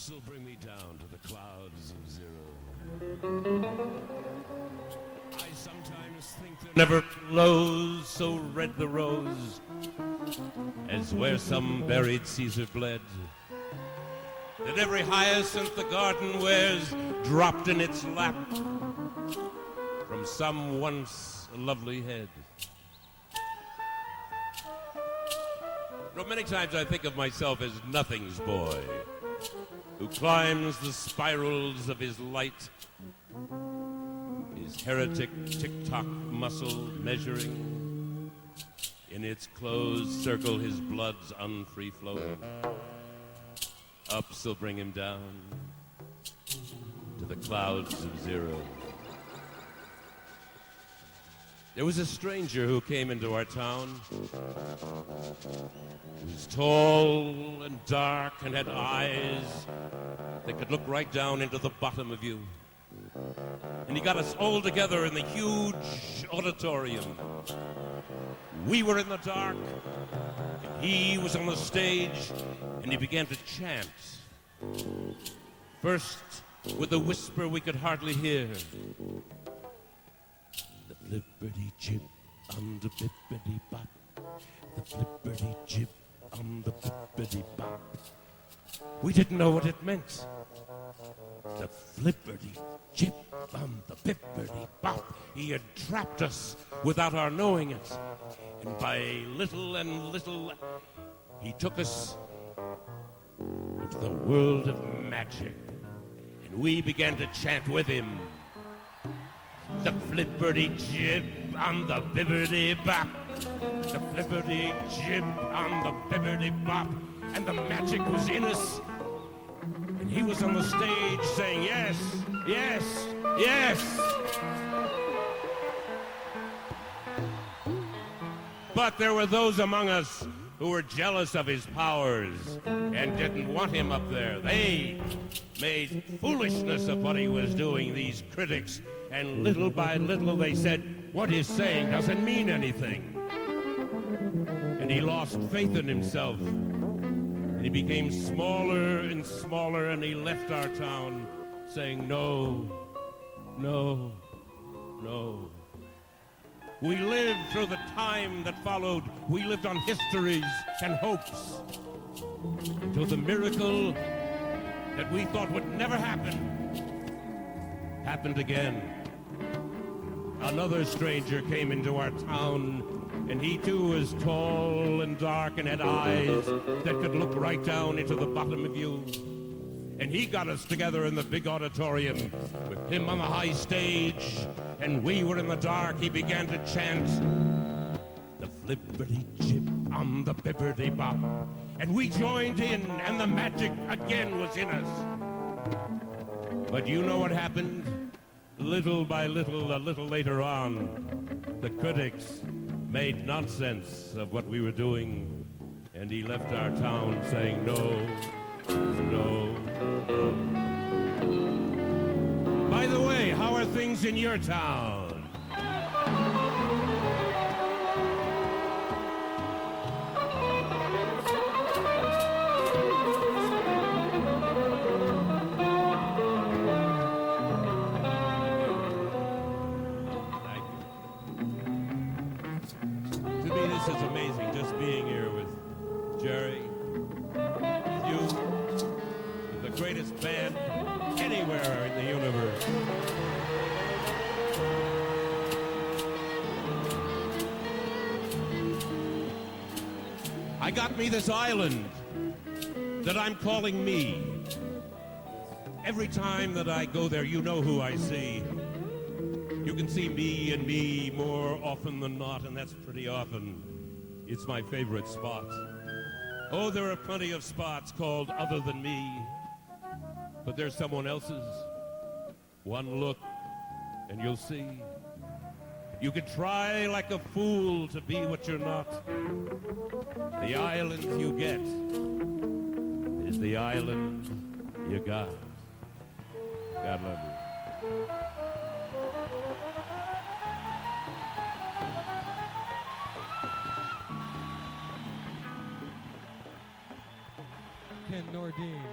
Ups will bring me down to the clouds of zero. I sometimes think there never blows so red the rose as where some buried Caesar bled, that every hyacinth the garden wears dropped in its lap from some once lovely head. You know, many times I think of myself as nothing's boy, who climbs the spirals of his light, his heretic tick-tock muscle measuring in its closed circle his blood's unfree flowing. Ups will bring him down to the clouds of zero. There was a stranger who came into our town. He was tall and dark and had eyes that could look right down into the bottom of you. And he got us all together in the huge auditorium. We were in the dark, and he was on the stage, and he began to chant. First, with a whisper we could hardly hear. The flipperty chip on the bippity bop. The flipperty chip on the bippity bop. We didn't know what it meant. The flipperty chip on the bippity bop. He had trapped us without our knowing it. And by little and little, he took us into the world of magic. And we began to chant with him. The flipperty chip on the bippity bop. The flipperty chip on the bippity bop. And the magic was in us. And he was on the stage saying, yes, yes, yes. But there were those among us who were jealous of his powers and didn't want him up there. They made foolishness of what he was doing, these critics. And little by little they said, what he's saying doesn't mean anything. And he lost faith in himself. And he became smaller and smaller, and he left our town saying, no, no, no. We lived through the time that followed. We lived on histories and hopes until the miracle that we thought would never happen happened again. Another stranger came into our town, and he too was tall and dark and had eyes that could look right down into the bottom of you. And he got us together in the big auditorium with him on the high stage, and we were in the dark. He began to chant, the flipperty chip on the bippity bop. And we joined in, and the magic again was in us. But you know what happened? Little by little, a little later on, the critics made nonsense of what we were doing, and he left our town saying, no, no, no. By the way, how are things in your town? This is amazing, just being here with Jerry, with you, with the greatest band anywhere in the universe. I got me this island that I'm calling me. Every time that I go there, you know who I see. You can see me and me more often than not, and that's pretty often. It's my favorite spot. Oh, there are plenty of spots called Other Than Me, but there's someone else's. One look, and you'll see. You could try like a fool to be what you're not. The island you get is the island you got. God love you. Ken Nordine.